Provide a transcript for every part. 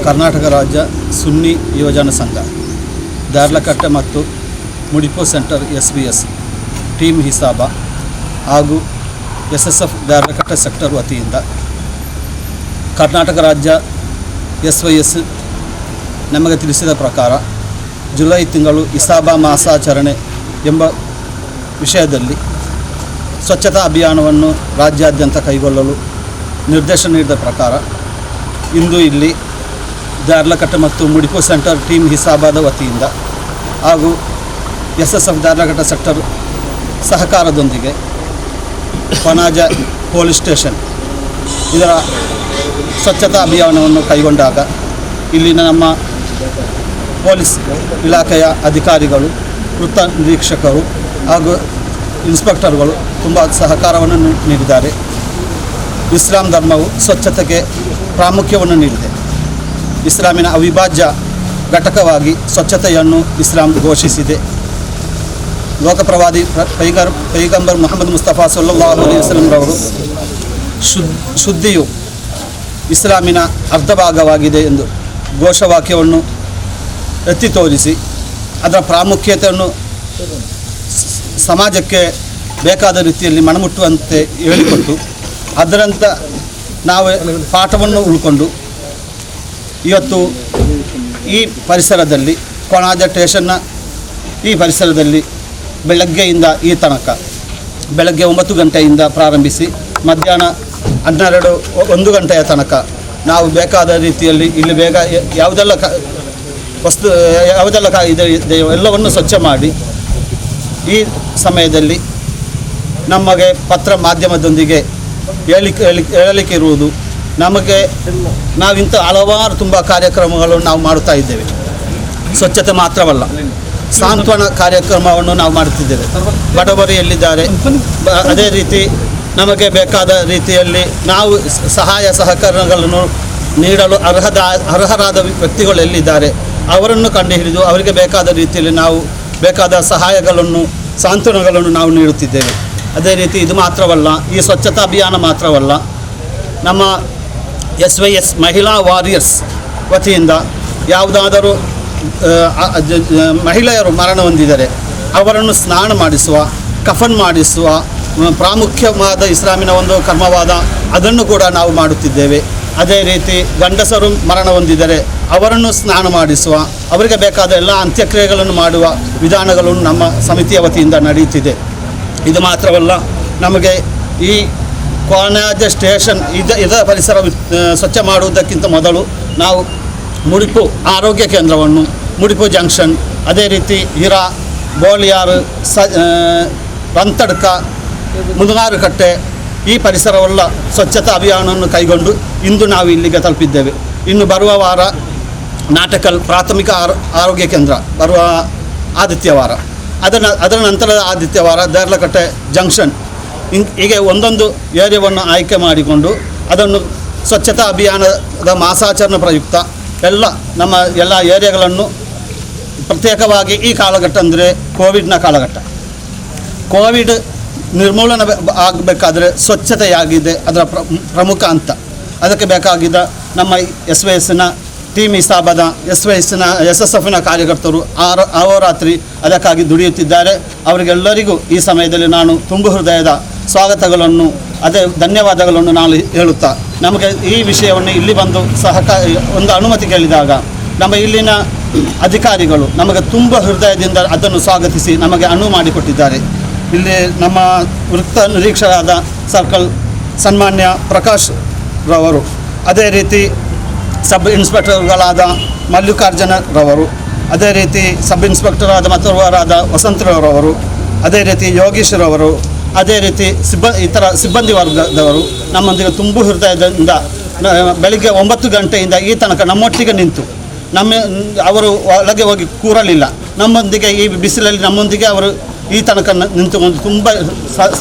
ಕರ್ನಾಟಕ ರಾಜ್ಯ ಸುನ್ನಿ ಯೋಜನಾ ಸಂಘ ದಾರ್ಲಕಟ್ಟೆ ಮತ್ತು ಮುಡಿಪೋ ಸೆಂಟರ್ SBS ಟೀಮ್ ಹಿಸಾಬ ಹಾಗೂ SSF ದಾರ್ಲಕಟ್ಟೆ ಸೆಕ್ಟರ್ ವತಿಯಿಂದ ಕರ್ನಾಟಕ ರಾಜ್ಯ SYS ನಮಗೆ ತಿಳಿಸಿದ ಪ್ರಕಾರ ಜುಲೈ ತಿಂಗಳು ಹಿಸಾಬ ಮಾಸಾಚರಣೆ ಎಂಬ ವಿಷಯದಲ್ಲಿ ಸ್ವಚ್ಛತಾ ಅಭಿಯಾನವನ್ನು ರಾಜ್ಯಾದ್ಯಂತ ಕೈಗೊಳ್ಳಲು ನಿರ್ದೇಶನ ನೀಡಿದ ಪ್ರಕಾರ ಇಂದು ಇಲ್ಲಿ ದಾರ್ಲಕಟ್ಟೆ ಮತ್ತು ಮುಡಿಪೋ ಸೆಂಟರ್ ಟೀಮ್ ಹಿಸಾಬಾದ ವತಿಯಿಂದ ಹಾಗೂ SSF ದಾರ್ಲಕಟ್ಟೆ ಸೆಕ್ಟರ್ ಸಹಕಾರದೊಂದಿಗೆ ಪನಾಜ ಪೊಲೀಸ್ ಸ್ಟೇಷನ್ ಇದರ ಸ್ವಚ್ಛತಾ ಅಭಿಯಾನವನ್ನು ಕೈಗೊಂಡಾಗ ಇಲ್ಲಿನ ನಮ್ಮ ಪೊಲೀಸ್ ಇಲಾಖೆಯ ಅಧಿಕಾರಿಗಳು ವೃತ್ತ ನಿರೀಕ್ಷಕರು ಹಾಗೂ ಇನ್ಸ್ಪೆಕ್ಟರ್ಗಳು ತುಂಬ ಸಹಕಾರವನ್ನು ನೀಡಿದ್ದಾರೆ. ಇಸ್ಲಾಂ ಧರ್ಮವು ಸ್ವಚ್ಛತೆಗೆ ಪ್ರಾಮುಖ್ಯವನ್ನು ನೀಡಿದೆ. ಇಸ್ಲಾಮಿನ ಅವಿಭಾಜ್ಯ ಘಟಕವಾಗಿ ಸ್ವಚ್ಛತೆಯನ್ನು ಇಸ್ಲಾಂ ಘೋಷಿಸಿದೆ. ಲೋಕಪ್ರವಾದಿ ಪೈಗಂಬರ್ ಮೊಹಮ್ಮದ್ ಮುಸ್ತಫಾ ಸಲ್ಲಲ್ಲಾಹು ಅಲೈಹಿ ವಸಲ್ಲಂರವರು ಶುದ್ಧಿಯು ಇಸ್ಲಾಮಿನ ಅರ್ಧ ಭಾಗವಾಗಿದೆ ಎಂದು ಘೋಷವಾಕ್ಯವನ್ನು ಎತ್ತಿ ತೋರಿಸಿ ಅದರ ಪ್ರಾಮುಖ್ಯತೆಯನ್ನು ಸಮಾಜಕ್ಕೆ ಬೇಕಾದ ರೀತಿಯಲ್ಲಿ ಮನಮುಟ್ಟುವಂತೆ ಹೇಳಿಕೊಟ್ಟು ಅದರಂತೆ ನಾವು ಪಾಠವನ್ನು ಉಳ್ಕೊಂಡು ಇವತ್ತು ಈ ಪರಿಸರದಲ್ಲಿ ಕೊಣಾಜೆ ಸ್ಟೇಷನ್ನ ಈ ಪರಿಸರದಲ್ಲಿ ಬೆಳಗ್ಗೆಯಿಂದ ಈ ತನಕ ಬೆಳಗ್ಗೆ 9 ಗಂಟೆಯಿಂದ ಪ್ರಾರಂಭಿಸಿ ಮಧ್ಯಾಹ್ನ 1 ಗಂಟೆಯ ತನಕ ನಾವು ಬೇಕಾದ ರೀತಿಯಲ್ಲಿ ಇಲ್ಲಿ ಬೇಗ ಯಾವುದೆಲ್ಲ ಇದೆ ಎಲ್ಲವನ್ನು ಸ್ವಚ್ಛ ಮಾಡಿ ಈ ಸಮಯದಲ್ಲಿ ನಮಗೆ ಪತ್ರ ಮಾಧ್ಯಮದೊಂದಿಗೆ ಹೇಳಲಿಕ್ಕೆ ಇರುವುದು, ನಮಗೆ ನಾವಿಂಥ ಹಲವಾರು ತುಂಬ ಕಾರ್ಯಕ್ರಮಗಳನ್ನು ನಾವು ಮಾಡುತ್ತಾ ಇದ್ದೇವೆ. ಸ್ವಚ್ಛತೆ ಮಾತ್ರವಲ್ಲ, ಸಾಂತ್ವನ ಕಾರ್ಯಕ್ರಮವನ್ನು ನಾವು ಮಾಡುತ್ತಿದ್ದೇವೆ. ಬಡವರು ಎಲ್ಲಿದ್ದಾರೆ ಅದೇ ರೀತಿ ನಮಗೆ ಬೇಕಾದ ರೀತಿಯಲ್ಲಿ ನಾವು ಸಹಾಯ ಸಹಕಾರಗಳನ್ನು ನೀಡಲು ಅರ್ಹರಾದ ವ್ಯಕ್ತಿಗಳು ಎಲ್ಲಿದ್ದಾರೆ ಅವರನ್ನು ಕಂಡುಹಿಡಿದು ಅವರಿಗೆ ಬೇಕಾದ ರೀತಿಯಲ್ಲಿ ನಾವು ಬೇಕಾದ ಸಹಾಯಗಳನ್ನು ಸಾಂತ್ವನಗಳನ್ನು ನಾವು ನೀಡುತ್ತಿದ್ದೇವೆ. ಅದೇ ರೀತಿ ಇದು ಮಾತ್ರವಲ್ಲ, ಈ ಸ್ವಚ್ಛತಾ ಅಭಿಯಾನ ಮಾತ್ರವಲ್ಲ, ನಮ್ಮ SYS ಮಹಿಳಾ ವಾರಿಯರ್ಸ್ ವತಿಯಿಂದ ಯಾವುದಾದರೂ ಮಹಿಳೆಯರು ಮರಣ ಹೊಂದಿದರೆ ಅವರನ್ನು ಸ್ನಾನ ಮಾಡಿಸುವ, ಕಫನ್ ಮಾಡಿಸುವ ಪ್ರಾಮುಖ್ಯವಾದ ಇಸ್ಲಾಮಿನ ಒಂದು ಕರ್ಮವಾದ ಅದನ್ನು ಕೂಡ ನಾವು ಮಾಡುತ್ತಿದ್ದೇವೆ. ಅದೇ ರೀತಿ ಗಂಡಸರು ಮರಣ ಹೊಂದಿದರೆ ಅವರನ್ನು ಸ್ನಾನ ಮಾಡಿಸುವ, ಅವರಿಗೆ ಬೇಕಾದ ಎಲ್ಲ ಅಂತ್ಯಕ್ರಿಯೆಗಳನ್ನು ಮಾಡುವ ವಿಧಾನಗಳನ್ನು ನಮ್ಮ ಸಮಿತಿಯ ವತಿಯಿಂದ ನಡೆಯುತ್ತಿದೆ. ಇದು ಮಾತ್ರವಲ್ಲ, ನಮಗೆ ಈ ಕೊಣಾಜೆ ಸ್ಟೇಷನ್ ಇದರ ಪರಿಸರ ಸ್ವಚ್ಛ ಮಾಡುವುದಕ್ಕಿಂತ ಮೊದಲು ನಾವು ಮುಡಿಪು ಆರೋಗ್ಯ ಕೇಂದ್ರವನ್ನು, ಮುಡಿಪು ಜಂಕ್ಷನ್, ಅದೇ ರೀತಿ ಹಿರಾ, ಬೋಳಿಯಾರು, ರಂತಡ್ಕ, ಮುದುಗಾರುಕಟ್ಟೆ ಈ ಪರಿಸರವೆಲ್ಲ ಸ್ವಚ್ಛತಾ ಅಭಿಯಾನವನ್ನು ಕೈಗೊಂಡು ಇಂದು ನಾವು ಇಲ್ಲಿಗೆ ತಲುಪಿದ್ದೇವೆ. ಇನ್ನು ಬರುವ ವಾರ ನಾಟಕಲ್ ಪ್ರಾಥಮಿಕ ಆರೋಗ್ಯ ಕೇಂದ್ರ ಬರುವ ಆದಿತ್ಯವಾರ, ಅದರ ನಂತರದ ಆದಿತ್ಯವಾರ ದೇರ್ಲಕಟ್ಟೆ ಜಂಕ್ಷನ್, ಹೀಗೆ ಒಂದೊಂದು ಏರಿಯಾವನ್ನು ಆಯ್ಕೆ ಮಾಡಿಕೊಂಡು ಅದನ್ನು ಸ್ವಚ್ಛತಾ ಅಭಿಯಾನದ ಮಾಸಾಚರಣೆ ಪ್ರಯುಕ್ತ ನಮ್ಮ ಎಲ್ಲ ಏರಿಯಾಗಳನ್ನು ಪ್ರತ್ಯೇಕವಾಗಿ ಈ ಕಾಲಘಟ್ಟ ಅಂದರೆ ಕೋವಿಡ್ನ ಕಾಲಘಟ್ಟ, ಕೋವಿಡ್ ನಿರ್ಮೂಲನೆ ಆಗಬೇಕಾದ್ರೆ ಸ್ವಚ್ಛತೆಯಾಗಿದೆ ಅದರ ಪ್ರಮುಖ ಅಂತ. ಅದಕ್ಕೆ ಬೇಕಾಗಿದ್ದ ನಮ್ಮ SYSನ ಟೀಮ್ ಇಸಾಬದ SYSನ SSFನ ಕಾರ್ಯಕರ್ತರು ಅಹೋರಾತ್ರಿ ಅದಕ್ಕಾಗಿ ದುಡಿಯುತ್ತಿದ್ದಾರೆ. ಅವರಿಗೆಲ್ಲರಿಗೂ ಈ ಸಮಯದಲ್ಲಿ ನಾನು ತುಂಬು ಹೃದಯದ ಸ್ವಾಗತಗಳನ್ನು ಧನ್ಯವಾದಗಳನ್ನು ನಾನು ಹೇಳುತ್ತಾ, ನಮಗೆ ಈ ವಿಷಯವನ್ನು ಇಲ್ಲಿ ಬಂದು ಒಂದು ಅನುಮತಿ ಕೇಳಿದಾಗ ನಮ್ಮ ಇಲ್ಲಿನ ಅಧಿಕಾರಿಗಳು ನಮಗೆ ತುಂಬ ಹೃದಯದಿಂದ ಅದನ್ನು ಸ್ವಾಗತಿಸಿ ನಮಗೆ ಅನುವು ಮಾಡಿಕೊಟ್ಟಿದ್ದಾರೆ. ಇಲ್ಲಿ ನಮ್ಮ ವೃತ್ತ ನಿರೀಕ್ಷರಾದ ಸರ್ಕಲ್ ಸನ್ಮಾನ್ಯ ಪ್ರಕಾಶ್ ರವರು, ಅದೇ ರೀತಿ ಸಬ್ ಇನ್ಸ್ಪೆಕ್ಟರ್ಗಳಾದ ಮಲ್ಲಿಕಾರ್ಜುನ ರವರು, ಅದೇ ರೀತಿ ಸಬ್ ಇನ್ಸ್ಪೆಕ್ಟರಾದ ಮತ್ತೊಬ್ಬರಾದ ವಸಂತರವರು, ಅದೇ ರೀತಿ ಯೋಗೀಶ್ ರವರು, ಅದೇ ರೀತಿ ಇತರ ಸಿಬ್ಬಂದಿ ವರ್ಗದವರು ನಮ್ಮೊಂದಿಗೆ ತುಂಬ ಹೃದಯದಿಂದ ಬೆಳಿಗ್ಗೆ 9 ಗಂಟೆಯಿಂದ ಈ ತನಕ ನಮ್ಮೊಟ್ಟಿಗೆ ನಿಂತು ಅವರು ಒಳಗೆ ಹೋಗಿ ಕೂರಲಿಲ್ಲ. ನಮ್ಮೊಂದಿಗೆ ಈ ಬಿಸಿಲಲ್ಲಿ ನಮ್ಮೊಂದಿಗೆ ಅವರು ಈ ತನಕ ನಿಂತುಕೊಂಡು ತುಂಬ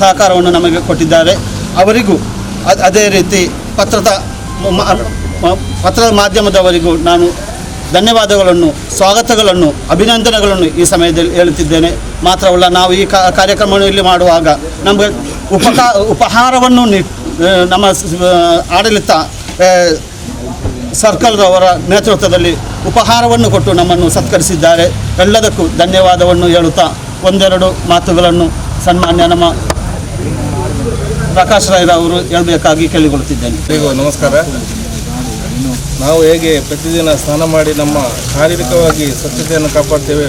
ಸಹಕಾರವನ್ನು ನಮಗೆ ಕೊಟ್ಟಿದ್ದಾರೆ. ಅವರಿಗೂ ಅದೇ ರೀತಿ ಪತ್ರದ ಮಾಧ್ಯಮದವರಿಗೂ ನಾನು ಧನ್ಯವಾದಗಳನ್ನು, ಸ್ವಾಗತಗಳನ್ನು, ಅಭಿನಂದನೆಗಳನ್ನು ಈ ಸಮಯದಲ್ಲಿ ಹೇಳುತ್ತಿದ್ದೇನೆ. ಮಾತ್ರವಲ್ಲ, ನಾವು ಈ ಕಾರ್ಯಕ್ರಮವನ್ನು ಇಲ್ಲಿ ಮಾಡುವಾಗ ನಮಗೆ ಉಪಹಾರವನ್ನು ನಮ್ಮ ಆಡಳಿತ ಸರ್ಕಲ್ರವರ ನೇತೃತ್ವದಲ್ಲಿ ಉಪಹಾರವನ್ನು ಕೊಟ್ಟು ನಮ್ಮನ್ನು ಸತ್ಕರಿಸಿದ್ದಾರೆ. ಎಲ್ಲದಕ್ಕೂ ಧನ್ಯವಾದವನ್ನು ಹೇಳುತ್ತಾ ಒಂದೆರಡು ಮಾತುಗಳನ್ನು ಸನ್ಮಾನ್ಯ ನಮ್ಮ ಪ್ರಕಾಶ್ ರಾಯ್ರವರು ಹೇಳಬೇಕಾಗಿ ಕೇಳಿಕೊಳ್ಳುತ್ತಿದ್ದೇನೆ. ಎಲ್ಲರಿಗೂ ನಮಸ್ಕಾರ. ನಾವು ಹೇಗೆ ಪ್ರತಿದಿನ ಸ್ನಾನ ಮಾಡಿ ನಮ್ಮ ಶಾರೀರಿಕವಾಗಿ ಸ್ವಚ್ಛತೆಯನ್ನು ಕಾಪಾಡ್ತೇವೆ,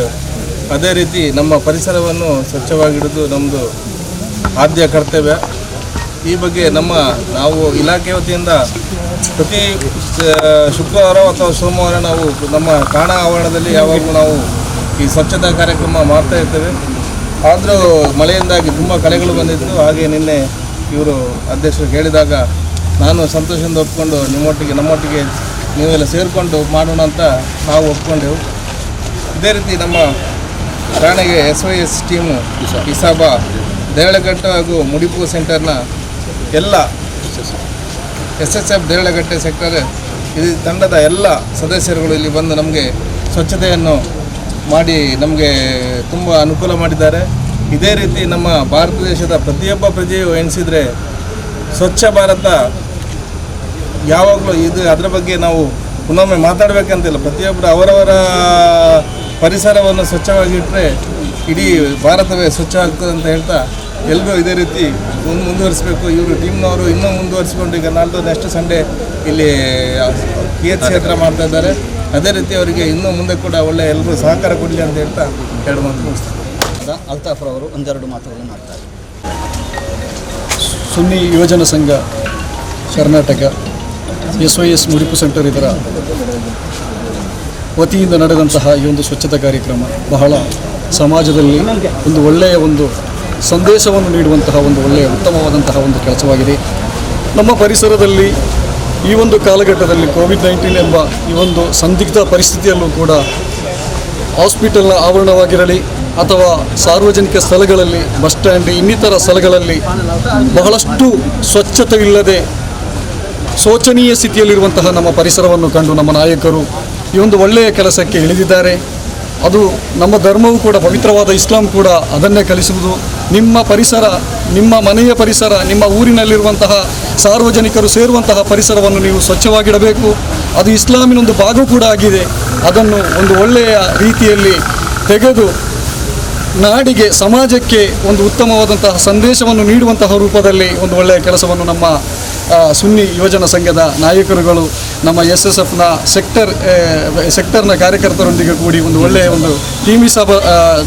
ಅದೇ ರೀತಿ ನಮ್ಮ ಪರಿಸರವನ್ನು ಸ್ವಚ್ಛವಾಗಿಡುವುದು ನಮ್ಮದು ಆದ್ಯ ಕರ್ತವ್ಯ. ಈ ಬಗ್ಗೆ ನಾವು ಇಲಾಖೆ ವತಿಯಿಂದ ಪ್ರತಿ ಶುಕ್ರವಾರ ಅಥವಾ ಸೋಮವಾರ ನಾವು ನಮ್ಮ ಠಾಣಾ ಆವರಣದಲ್ಲಿ ಯಾವಾಗಲೂ ನಾವು ಈ ಸ್ವಚ್ಛತಾ ಕಾರ್ಯಕ್ರಮ ಮಾಡ್ತಾ ಇರ್ತೇವೆ. ಆದರೂ ಮಳೆಯಿಂದಾಗಿ ತುಂಬ ಕಳೆಗಳು ಬಂದಿದ್ದು, ಹಾಗೆ ನಿನ್ನೆ ಇವರು ಅಧ್ಯಕ್ಷರು ಹೇಳಿದಾಗ ನಾನು ಸಂತೋಷದಿಂದ ಒಪ್ಕೊಂಡು ನಮ್ಮೊಟ್ಟಿಗೆ ನೀವೆಲ್ಲ ಸೇರಿಕೊಂಡು ಮಾಡೋಣ ಅಂತ ನಾವು ಒಪ್ಕೊಂಡೆವು. ಇದೇ ರೀತಿ ನಮ್ಮ ಠಾಣೆಗೆ SYS ಟೀಮು ಇಸಾಬ, ದೇರಳಘಟ್ಟ ಹಾಗೂ ಮುಡಿಪು ಸೆಂಟರ್ನ ಎಲ್ಲ SSF ದೇರಳಘಟ್ಟೆ ಸೆಕ್ಟರ್ ಈ ತಂಡದ ಎಲ್ಲ ಸದಸ್ಯರುಗಳು ಇಲ್ಲಿ ಬಂದು ನಮಗೆ ಸ್ವಚ್ಛತೆಯನ್ನು ಮಾಡಿ ನಮಗೆ ತುಂಬ ಅನುಕೂಲ ಮಾಡಿದ್ದಾರೆ. ಇದೇ ರೀತಿ ನಮ್ಮ ಭಾರತ ದೇಶದ ಪ್ರತಿಯೊಬ್ಬ ಪ್ರಜೆಯು ಎಣಿಸಿದರೆ ಸ್ವಚ್ಛ ಭಾರತ ಯಾವಾಗಲೂ ಅದರ ಬಗ್ಗೆ ನಾವು ಪುನೊಮ್ಮೆ ಮಾತಾಡಬೇಕಂತಿಲ್ಲ. ಪ್ರತಿಯೊಬ್ಬರು ಅವರವರ ಪರಿಸರವನ್ನು ಸ್ವಚ್ಛವಾಗಿಟ್ಟರೆ ಇಡೀ ಭಾರತವೇ ಸ್ವಚ್ಛ ಆಗ್ತದೆ ಅಂತ ಹೇಳ್ತಾ ಎಲ್ಲರೂ ಇದೇ ರೀತಿ ಮುಂದುವರಿಸಬೇಕು. ಇವರು ಟೀಮ್ನವರು ಇನ್ನೂ ಮುಂದುವರಿಸಿಕೊಂಡು ಈಗ ನೆಕ್ಸ್ಟ್ ಸಂಡೇ ಇಲ್ಲಿ PHC ಹತ್ರ ಮಾಡ್ತಾ ಇದ್ದಾರೆ. ಅದೇ ರೀತಿ ಅವರಿಗೆ ಇನ್ನೂ ಮುಂದೆ ಕೂಡ ಒಳ್ಳೆಯ ಎಲ್ಲರೂ ಸಹಕಾರ ಕೊಡಲಿ ಅಂತ ಹೇಳ್ತಾ ಎರಡು ಮಾತು ಮುಗಿಸ್ತಾರೆ. ಅಲ್ತಾಫ್ರವರು ಒಂದೆರಡು ಮಾತುಗಳನ್ನು ಆಡ್ತಾರೆ. ಸುನ್ನಿ ಯುವಜನ ಸಂಘ ಕರ್ನಾಟಕ SYS ಮುಡಿಪು ಸೆಂಟರ್ ಇದರ ವತಿಯಿಂದ ನಡೆದಂತಹ ಈ ಒಂದು ಸ್ವಚ್ಛತಾ ಕಾರ್ಯಕ್ರಮ ಬಹಳ ಸಮಾಜದಲ್ಲಿ ಒಂದು ಒಳ್ಳೆಯ ಒಂದು ಸಂದೇಶವನ್ನು ನೀಡುವಂತಹ ಒಂದು ಒಳ್ಳೆಯ ಉತ್ತಮವಾದಂತಹ ಒಂದು ಕೆಲಸವಾಗಿದೆ. ನಮ್ಮ ಪರಿಸರದಲ್ಲಿ ಈ ಒಂದು ಕಾಲಘಟ್ಟದಲ್ಲಿ ಕೋವಿಡ್-19 ಎಂಬ ಈ ಒಂದು ಸಂದಿಗ್ಧ ಪರಿಸ್ಥಿತಿಯಲ್ಲೂ ಕೂಡ ಹಾಸ್ಪಿಟಲ್ನ ಆವರಣವಾಗಿರಲಿ ಅಥವಾ ಸಾರ್ವಜನಿಕ ಸ್ಥಳಗಳಲ್ಲಿ ಬಸ್ ಸ್ಟ್ಯಾಂಡ್ ಇನ್ನಿತರ ಸ್ಥಳಗಳಲ್ಲಿ ಬಹಳಷ್ಟು ಸ್ವಚ್ಛತೆಯಿಲ್ಲದೆ ಶೋಚನೀಯ ಸ್ಥಿತಿಯಲ್ಲಿರುವಂತಹ ನಮ್ಮ ಪರಿಸರವನ್ನು ಕಂಡು ನಮ್ಮ ನಾಯಕರು ಈ ಒಂದು ಒಳ್ಳೆಯ ಕೆಲಸಕ್ಕೆ ಇಳಿದಿದ್ದಾರೆ. ಅದು ನಮ್ಮ ಧರ್ಮವೂ ಕೂಡ ಪವಿತ್ರವಾದ ಇಸ್ಲಾಂ ಕೂಡ ಅದನ್ನೇ ಕಲಿಸುವುದು. ನಿಮ್ಮ ಪರಿಸರ, ನಿಮ್ಮ ಮನೆಯ ಪರಿಸರ, ನಿಮ್ಮ ಊರಿನಲ್ಲಿರುವಂತಹ ಸಾರ್ವಜನಿಕರು ಸೇರುವಂತಹ ಪರಿಸರವನ್ನು ನೀವು ಸ್ವಚ್ಛವಾಗಿಡಬೇಕು. ಅದು ಇಸ್ಲಾಮಿನ ಒಂದು ಭಾಗ ಕೂಡ ಆಗಿದೆ. ಅದನ್ನು ಒಂದು ಒಳ್ಳೆಯ ರೀತಿಯಲ್ಲಿ ತೆಗೆದು ನಾಡಿಗೆ, ಸಮಾಜಕ್ಕೆ ಒಂದು ಉತ್ತಮವಾದಂತಹ ಸಂದೇಶವನ್ನು ನೀಡುವಂತಹ ರೂಪದಲ್ಲಿ ಒಂದು ಒಳ್ಳೆಯ ಕೆಲಸವನ್ನು ನಮ್ಮ ಸುನ್ನಿ ಯುವಜನ ಸಂಘದ ನಾಯಕರುಗಳು, ನಮ್ಮ SSFನ ಸೆಕ್ಟರ್ನ ಕಾರ್ಯಕರ್ತರೊಂದಿಗೆ ಕೂಡಿ ಒಂದು ಒಳ್ಳೆಯ ಒಂದು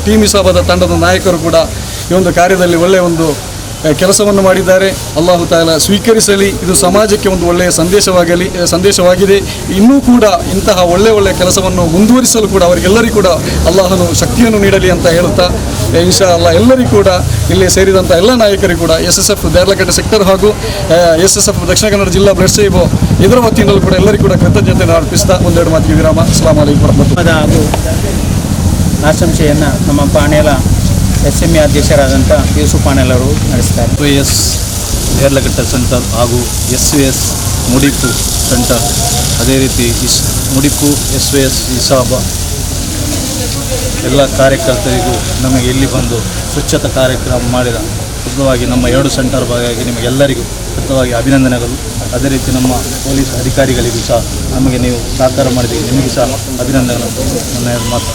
ಟೀಮ್ ಇಸಾಬದ ತಂಡದ ನಾಯಕರು ಕೂಡ ಈ ಒಂದು ಕಾರ್ಯದಲ್ಲಿ ಒಳ್ಳೆಯ ಒಂದು ಕೆಲಸವನ್ನು ಮಾಡಿದ್ದಾರೆ. ಅಲ್ಲಾಹು ತಾಲಾ ಸ್ವೀಕರಿಸಲಿ. ಇದು ಸಮಾಜಕ್ಕೆ ಒಂದು ಒಳ್ಳೆಯ ಸಂದೇಶವಾಗಿದೆ. ಇನ್ನೂ ಕೂಡ ಇಂತಹ ಒಳ್ಳೆಯ ಕೆಲಸವನ್ನು ಮುಂದುವರಿಸಲು ಕೂಡ ಅವರಿಗೆಲ್ಲರಿಗೂ ಕೂಡ ಅಲ್ಲಾಹನು ಶಕ್ತಿಯನ್ನು ನೀಡಲಿ ಅಂತ ಹೇಳುತ್ತಾ, ಇನ್ಶಾ ಅಲ್ಲಾ ಎಲ್ಲರಿಗೂ ಕೂಡ ಇಲ್ಲಿ ಸೇರಿದಂಥ ಎಲ್ಲ ನಾಯಕರಿಗೂ ಕೂಡ SSF ದೇರ್ಲಕಟ್ಟೆ ಸೆಕ್ಟರ್ ಹಾಗೂ SSF ದಕ್ಷಿಣ ಕನ್ನಡ ಜಿಲ್ಲಾ ಬ್ಲಡ್ ಸೇವ್ ಇದರ ವತಿಯಿಂದಲೂ ಕೂಡ ಎಲ್ಲರಿಗೂ ಕೂಡ ಕೃತಜ್ಞತೆಯನ್ನು ಅರ್ಪಿಸ್ತಾ ಒಂದೆರಡು ಮಾತಿಗೆ ವಿರಾಮ. ಅಸ್ಸಲಾಮು ಅಲೈಕುಂ ವರಹಮತುಲ್ಲಾಹಿ. ಹಾಗೂ ಆಶಂಸೆಯನ್ನು ನಮ್ಮ ಪಾಣೆಲ SME ಅಧ್ಯಕ್ಷರಾದಂಥ ಯೂಸುಫ್ ಪಾಣೆಲ್ ಅವರು ನಡೆಸ್ತಾರೆ. SYS ದೇರ್ಲಕಟ್ಟೆ ಸೆಂಟರ್ ಹಾಗೂ SYS ಮುಡಿಪು ಸೆಂಟರ್, ಅದೇ ರೀತಿ ಮುಡಿಪು SYS ಇಸಾಬ ಎಲ್ಲ ಕಾರ್ಯಕರ್ತರಿಗೂ ನಮಗೆ ಇಲ್ಲಿ ಬಂದು ಸ್ವಚ್ಛತಾ ಕಾರ್ಯಕ್ರಮ ಮಾಡಿದ ಶುದ್ಧವಾಗಿ ನಮ್ಮ ಎರಡು ಸೆಂಟರ್ ಭಾಗವಾಗಿ ನಿಮಗೆಲ್ಲರಿಗೂ ಶುದ್ಧವಾಗಿ ಅಭಿನಂದನೆಗಳು. ಅದೇ ರೀತಿ ನಮ್ಮ ಪೊಲೀಸ್ ಅಧಿಕಾರಿಗಳಿಗೂ ಸಹ ನಮಗೆ ನೀವು ಸಹಕಾರ ಮಾಡಿದ್ದೀವಿ, ನಿಮಗೆ ಸಹ ಅಭಿನಂದನೆಗಳು. ನನ್ನ ಮಾತು